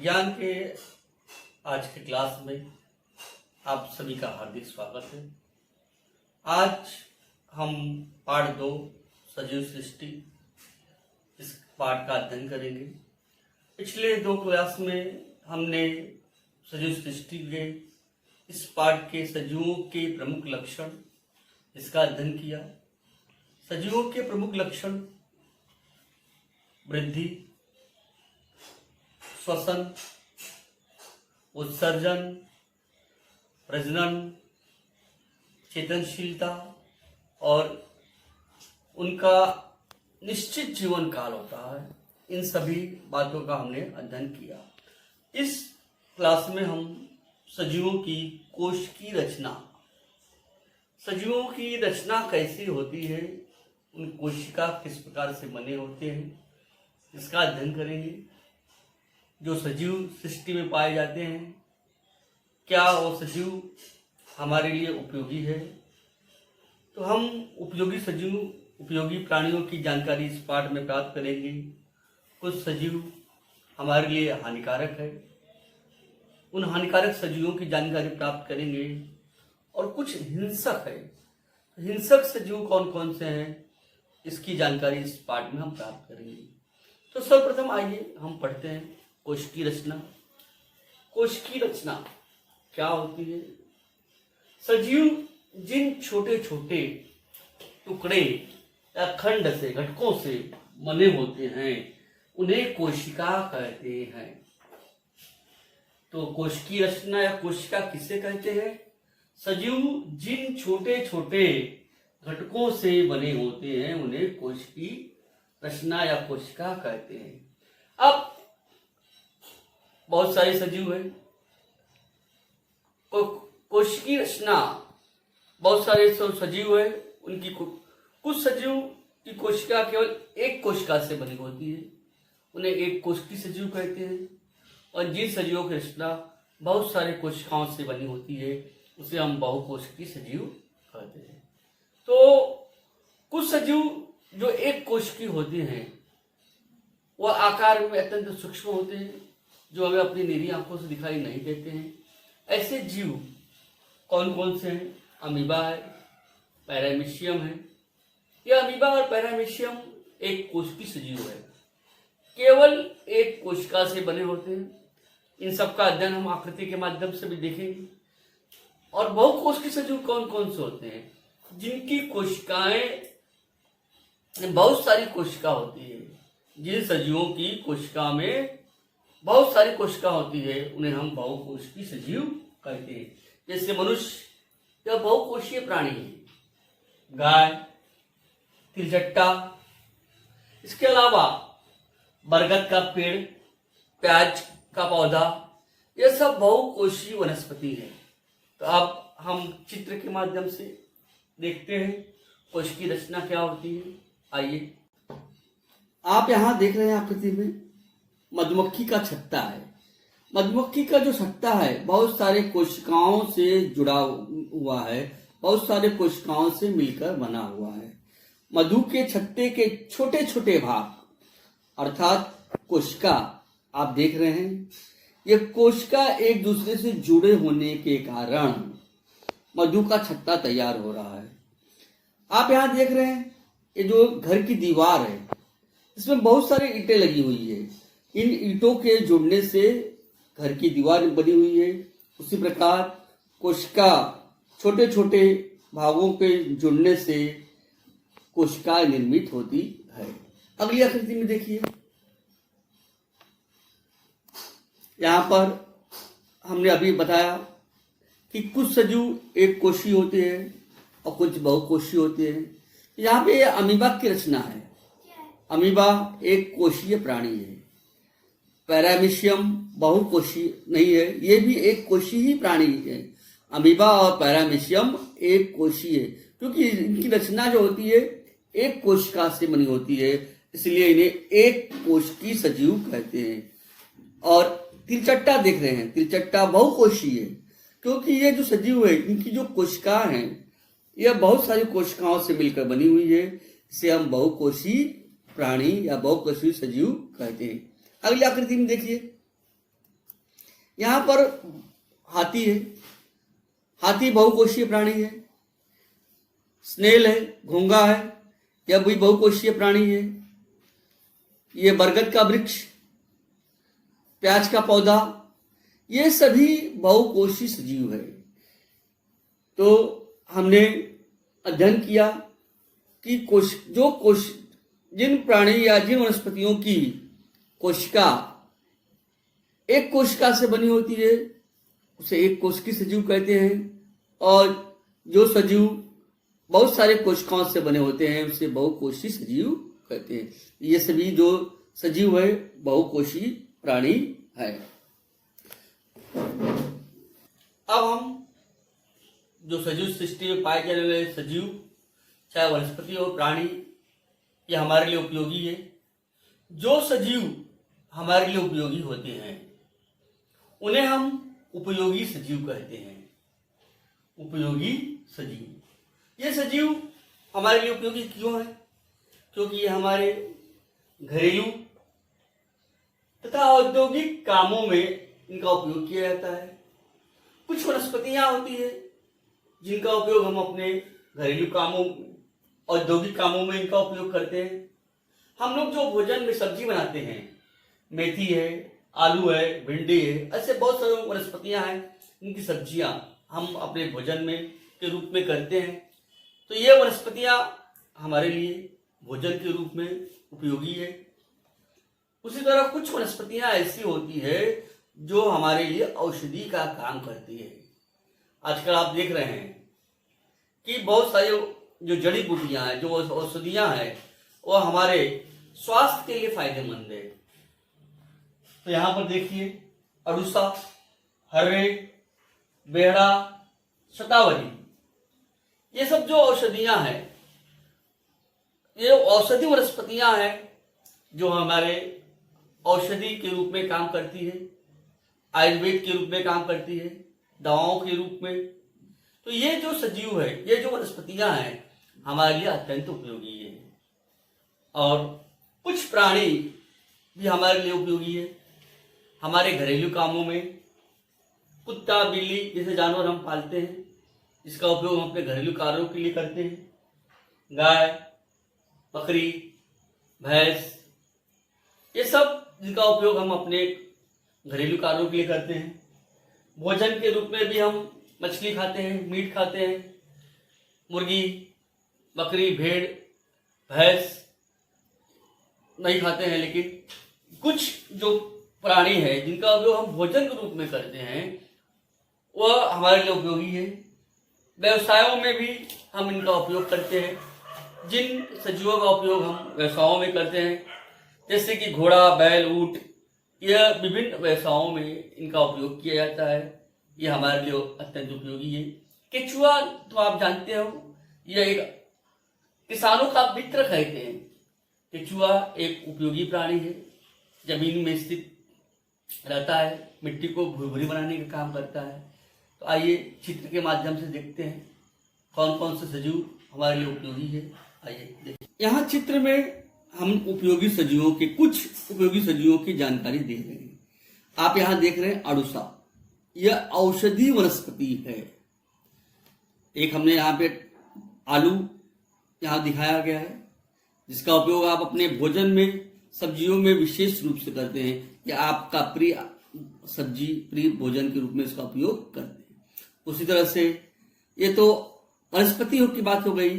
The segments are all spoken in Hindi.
विज्ञान के आज के क्लास में आप सभी का हार्दिक स्वागत है। आज हम पाठ 2 सजीव सृष्टि इस पाठ का अध्ययन करेंगे। पिछले 2 क्लास में हमने सजीव सृष्टि के इस पाठ के सजीवों के प्रमुख लक्षण इसका अध्ययन किया। सजीवों के प्रमुख लक्षण वृद्धि, श्वसन, उत्सर्जन, प्रजनन, चेतनशीलता और उनका निश्चित जीवन काल होता है। इन सभी बातों का हमने अध्ययन किया। इस क्लास में हम सजीवों की कोश की रचना, सजीवों की रचना कैसी होती है, उन कोशिका किस प्रकार से बने होते हैं, इसका अध्ययन करेंगे। जो सजीव सृष्टि में पाए जाते हैं, क्या वो सजीव हमारे लिए उपयोगी है? तो हम उपयोगी सजीव, उपयोगी प्राणियों की जानकारी इस पाठ में प्राप्त करेंगे। कुछ सजीव हमारे लिए हानिकारक है, उन हानिकारक सजीवों की जानकारी प्राप्त करेंगे। और कुछ हिंसक है, हिंसक सजीव कौन कौन से हैं, इसकी जानकारी इस पाठ में हम प्राप्त करेंगे। तो सर्वप्रथम आइए हम पढ़ते हैं कोश की रचना। कोश की रचना क्या होती है? सजीव जिन छोटे छोटे टुकड़े या खंड से, घटकों से बने होते हैं, उन्हें कोशिका कहते हैं। तो कोश की रचना या कोशिका किसे कहते हैं? सजीव जिन छोटे छोटे घटकों से बने होते हैं, उन्हें कोश की रचना या कोशिका कहते हैं। अब बहुत सारे सजीव हैं, कोश की रचना, बहुत सारे सजीव हैं, उनकी कुछ सजीव की कोशिका केवल एक कोशिका से बनी होती है, उन्हें एक कोशिकी सजीव कहते हैं। और जिन सजीवों की रचना बहुत सारे कोशिकाओं से बनी होती है, उसे हम बहुकोशिकी सजीव कहते हैं। तो कुछ सजीव जो एक कोशिकी होते हैं, वह आकार में अत्यंत सूक्ष्म होते हैं, जो हमें अपनी निरी आंखों से दिखाई नहीं देते हैं। ऐसे जीव कौन कौन से हैं? अमीबा है, पैरामीशियम है। यह अमीबा और पैरामीशियम एक कोशिकी सजीव है, केवल एक कोशिका से बने होते हैं। इन सब का अध्ययन हम आकृति के माध्यम से भी देखेंगे। और बहुकोशिकी सजीव कौन कौन से होते हैं? जिनकी कोशिकाएं, बहुत सारी कोशिका होती है। जिन सजीवों की कोशिका में बहुत सारी कोशिका होती है, उन्हें हम बहुकोशिकी सजीव कहते हैं। जैसे मनुष्य, यह बहुकोशीय प्राणी है। गाय, तिलचट्टा, इसके अलावा बरगद का पेड़, प्याज का पौधा, यह सब बहुकोशीय वनस्पति है। तो अब हम चित्र के माध्यम से देखते हैं कोश की रचना क्या होती है। आइए, आप यहां देख रहे हैं आकृति में मधुमक्खी का छत्ता है। मधुमक्खी का जो छत्ता है, बहुत सारे कोशिकाओं से जुड़ा हुआ है, बहुत सारे कोशिकाओं से मिलकर बना हुआ है। मधु के छत्ते के छोटे छोटे भाग अर्थात कोशिका आप देख रहे हैं। ये कोशिका एक दूसरे से जुड़े होने के कारण मधु का छत्ता तैयार हो रहा है। आप यहां देख रहे हैं, ये जो घर की दीवार है, इसमें बहुत सारी ईंटें लगी हुई है। इन ईंटों के जुड़ने से घर की दीवार बनी हुई है। उसी प्रकार कोशिका छोटे छोटे भागों के जुड़ने से कोशिका निर्मित होती है। अगली आकृति में देखिए, यहाँ पर हमने अभी बताया कि कुछ सजीव एक कोशी होते हैं और कुछ बहुकोशी होते हैं। यहाँ पे अमीबा की रचना है। अमीबा एक कोशीय प्राणी है। पैरामीशियम बहुकोशीय नहीं है, ये भी एक कोशीय ही प्राणी है। अमीबा और पैरामीशियम एक कोशीय है, क्योंकि इनकी रचना जो होती है एक कोशिका से बनी होती है, इसलिए इन्हें एक कोशिकी सजीव कहते हैं। और तिलचट्टा देख रहे हैं, तिलचट्टा बहुकोशीय है, क्योंकि ये जो सजीव है, इनकी जो कोशिका है, यह बहुत सारी कोशिकाओं से मिलकर बनी हुई है। इसे हम बहुकोशीय प्राणी या बहुकोशीय सजीव कहते हैं। अगली आकृति में देखिए, यहाँ पर हाथी है, हाथी बहुकोशीय प्राणी है। स्नेल है, घोंगा है, यह भी बहुकोशीय प्राणी है। ये बरगद का वृक्ष, प्याज का पौधा, ये सभी बहुकोशीय सजीव है। तो हमने अध्ययन किया कि जिन प्राणी या जिन वनस्पतियों की कोशिका एक कोशिका से बनी होती है उसे एक कोशिकीय सजीव कहते हैं, और जो सजीव बहुत सारे कोशिकाओं से बने होते हैं उसे बहुकोशीय सजीव कहते हैं। ये सभी जो सजीव है बहुकोशीय प्राणी है। अब हम जो सजीव सृष्टि में पाए जाने वाले सजीव, चाहे वनस्पति हो प्राणी, ये हमारे लिए उपयोगी है। जो सजीव हमारे लिए उपयोगी होते हैं उन्हें हम उपयोगी सजीव कहते हैं। उपयोगी सजीव, ये सजीव हमारे लिए उपयोगी क्यों है? क्योंकि ये हमारे घरेलू तथा औद्योगिक कामों में इनका उपयोग किया जाता है। कुछ वनस्पतियां होती है जिनका उपयोग हम अपने घरेलू कामों, औद्योगिक कामों में इनका उपयोग करते हैं। हम लोग जो भोजन में सब्जी बनाते हैं, मेथी है, आलू है, भिंडी है, ऐसे बहुत सारे वनस्पतियां हैं, इनकी सब्जियां हम अपने भोजन में के रूप में करते हैं। तो ये वनस्पतियां हमारे लिए भोजन के रूप में उपयोगी है। उसी तरह कुछ वनस्पतियां ऐसी होती है जो हमारे लिए औषधि का काम करती है। आजकल आप देख रहे हैं कि बहुत सारे जो जड़ी बूटियां हैं, जो औषधियां हैं, वो हमारे स्वास्थ्य के लिए फायदेमंद है। तो यहां पर देखिए अड़ूसा, हर्रे, बेहड़ा, शतावरी, ये सब जो औषधियां हैं, ये औषधि वनस्पतियां हैं जो हमारे औषधि के रूप में काम करती है, आयुर्वेद के रूप में काम करती है, दवाओं के रूप में। तो ये जो सजीव है, ये जो वनस्पतियां हैं, हमारे लिए अत्यंत उपयोगी है। और कुछ प्राणी भी हमारे लिए उपयोगी है। हमारे घरेलू कामों में कुत्ता, बिल्ली जैसे जानवर हम पालते हैं, इसका उपयोग हम अपने घरेलू कार्यों के लिए करते हैं। गाय, बकरी, भैंस, ये सब जिनका उपयोग हम अपने घरेलू कार्यों के लिए करते हैं। भोजन के रूप में भी हम मछली खाते हैं, मीट खाते हैं, मुर्गी, बकरी, भेड़, भैंस नहीं खाते हैं। लेकिन कुछ जो प्राणी है जिनका उपयोग हम भोजन के रूप में करते हैं वह हमारे लिए उपयोगी है। व्यवसायों में भी हम इनका उपयोग करते हैं। जिन सजीवों का उपयोग हम व्यवसायों में करते हैं, जैसे कि घोड़ा, बैल, ऊंट, यह विभिन्न व्यवसायों में इनका उपयोग किया जाता है। यह हमारे लिए अत्यंत उपयोगी है। केचुआ तो आप जानते हो, यह एक किसानों का मित्र कहते हैं। केचुआ एक उपयोगी प्राणी है, जमीन में स्थित रहता है, मिट्टी को भुरभुरी बनाने का काम करता है। तो आइए चित्र के माध्यम से देखते हैं कौन कौन से सजीव हमारे लिए उपयोगी है। आइए देखिए, यहाँ चित्र में हम उपयोगी सजीवों के कुछ उपयोगी सजीवों की जानकारी दे रहे हैं। आप यहाँ देख रहे हैं अड़ूसा, यह औषधि वनस्पति है। एक हमने यहाँ पे आलू यहाँ दिखाया गया है, जिसका उपयोग आप अपने भोजन में, सब्जियों में विशेष रूप से करते हैं, या आपका प्रिय सब्जी, प्रिय भोजन के रूप में इसका उपयोग करते हैं। उसी तरह से ये तो वनस्पतियों की बात हो गई।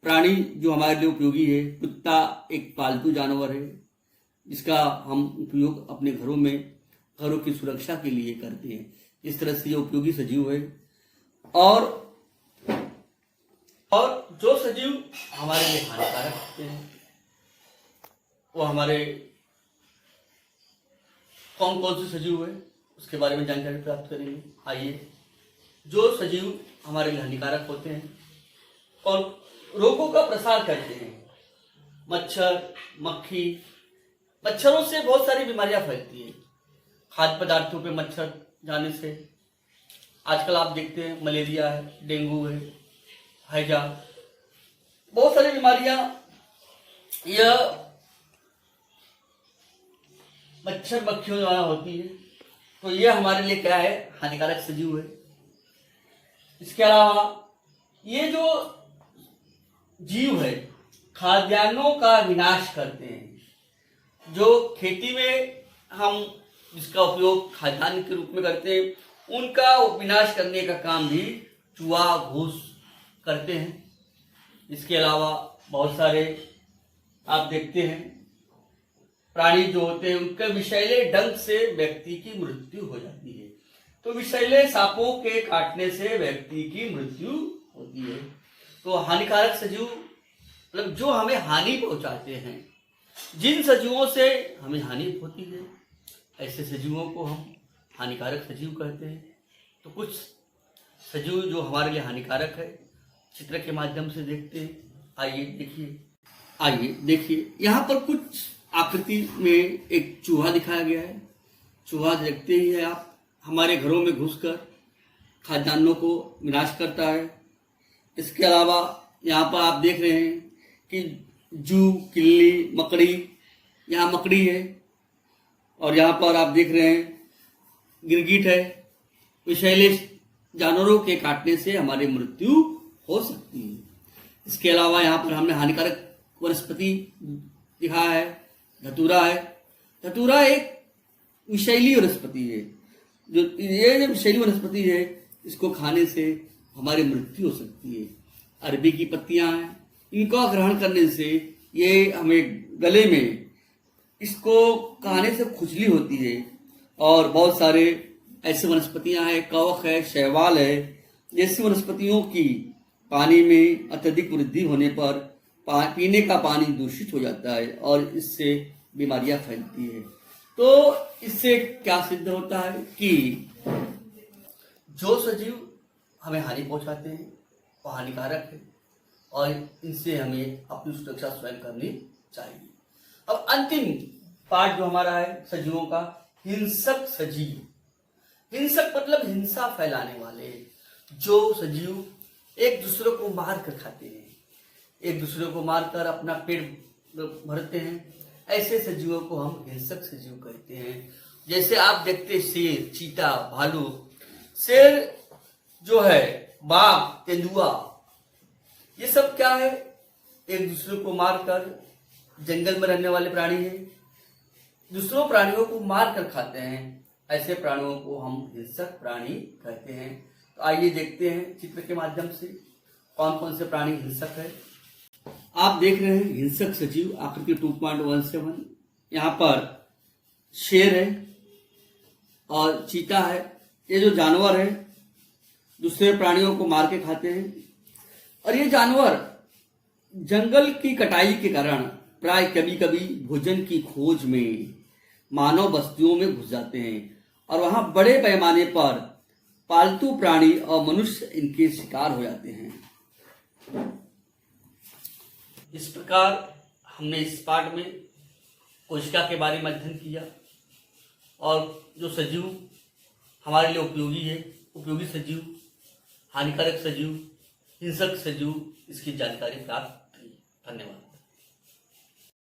प्राणी जो हमारे लिए उपयोगी है, कुत्ता एक पालतू जानवर है जिसका हम उपयोग अपने घरों में, घरों की सुरक्षा के लिए करते हैं। इस तरह से ये उपयोगी सजीव है। और जो सजीव हमारे लिए हानिकारक होते हैं वो हमारे कौन कौन से सजीव है उसके बारे में जानकारी प्राप्त करेंगे। आइए, जो सजीव हमारे लिए हानिकारक होते हैं, कौन रोगों का प्रसार करते हैं, मच्छर, मक्खी। मच्छरों से बहुत सारी बीमारियां फैलती है। खाद्य पदार्थों पे मच्छर जाने से आजकल आप देखते हैं मलेरिया है, डेंगू है, हैजा, बहुत सारी बीमारियां यह मच्छर मक्खियों द्वारा होती है। तो ये हमारे लिए क्या है, हानिकारक सजीव है। इसके अलावा ये जो जीव है खाद्यान्नों का विनाश करते हैं। जो खेती में हम जिसका उपयोग खाद्यान्न के रूप में करते हैं उनका विनाश करने का काम भी चूहा घूस करते हैं। इसके अलावा बहुत सारे आप देखते हैं प्राणी जो होते हैं उनके विषैले डंक से व्यक्ति की मृत्यु हो जाती है। तो विषैले सांपों के काटने से व्यक्ति की मृत्यु होती है। तो हानिकारक सजीव मतलब जो हमें हानि पहुंचाते हैं, जिन सजीवों से हमें हानि होती है ऐसे सजीवों को हम हानिकारक सजीव कहते हैं। तो कुछ सजीव जो हमारे लिए हानिकारक है चित्र के माध्यम से देखते हैं। आइए देखिए यहाँ पर कुछ आकृति में एक चूहा दिखाया गया है। चूहा देखते ही है आप, हमारे घरों में घुसकर खाद्यान्नों को विनाश करता है। इसके अलावा यहाँ पर आप देख रहे हैं कि जू, किल्ली, मकड़ी, यहाँ मकड़ी है और यहाँ पर आप देख रहे हैं गिरगिट है। विषैले जानवरों के काटने से हमारी मृत्यु हो सकती है। इसके अलावा यहाँ पर हमने हानिकारक वनस्पति दिखाया है, धतूरा है। धतूरा एक विषैली वनस्पति है। जो विषैली वनस्पति है इसको खाने से हमारी मृत्यु हो सकती है। अरबी की पत्तियां हैं, इनका ग्रहण करने से ये हमें गले में इसको खाने से खुजली होती है। और बहुत सारे ऐसे वनस्पतियां हैं, कवक है, शैवाल है, जैसी वनस्पतियों की पानी में अत्यधिक वृद्धि होने पर पीने का पानी दूषित हो जाता है और इससे बीमारियां फैलती है। तो इससे क्या सिद्ध होता है कि जो सजीव हमें हानि पहुंचाते हैं वो हानिकारक है और इनसे हमें अपनी सुरक्षा स्वयं करनी चाहिए। अब अंतिम पार्ट जो हमारा है सजीवों का, हिंसक सजीव। हिंसक मतलब हिंसा फैलाने वाले, जो सजीव एक दूसरे को मार कर खाते हैं, एक दूसरे को मारकर अपना पेट भरते हैं, ऐसे सजीवों को हम हिंसक सजीव कहते हैं। जैसे आप देखते शेर, चीता, भालू। शेर जो है, बाघ, तेंदुआ, ये सब क्या है, एक दूसरे को मारकर जंगल में रहने वाले प्राणी हैं, दूसरों प्राणियों को मार कर खाते हैं। ऐसे प्राणियों को हम हिंसक प्राणी कहते हैं। तो आइए देखते हैं चित्र के माध्यम से कौन कौन से प्राणी हिंसक है। आप देख रहे हैं हिंसक सजीव आकृति 2.17। यहाँ पर शेर है और चीता है। ये जो जानवर है दूसरे प्राणियों को मार के खाते हैं और ये जानवर जंगल की कटाई के कारण प्राय कभी कभी भोजन की खोज में मानव बस्तियों में घुस जाते हैं और वहां बड़े पैमाने पर पालतू प्राणी और मनुष्य इनके शिकार हो जाते हैं। इस प्रकार हमने इस पाठ में कोशिका के बारे में अध्ययन किया और जो सजीव हमारे लिए उपयोगी है, उपयोगी सजीव, हानिकारक सजीव, हिंसक सजीव, इसकी जानकारी प्राप्त की। धन्यवाद।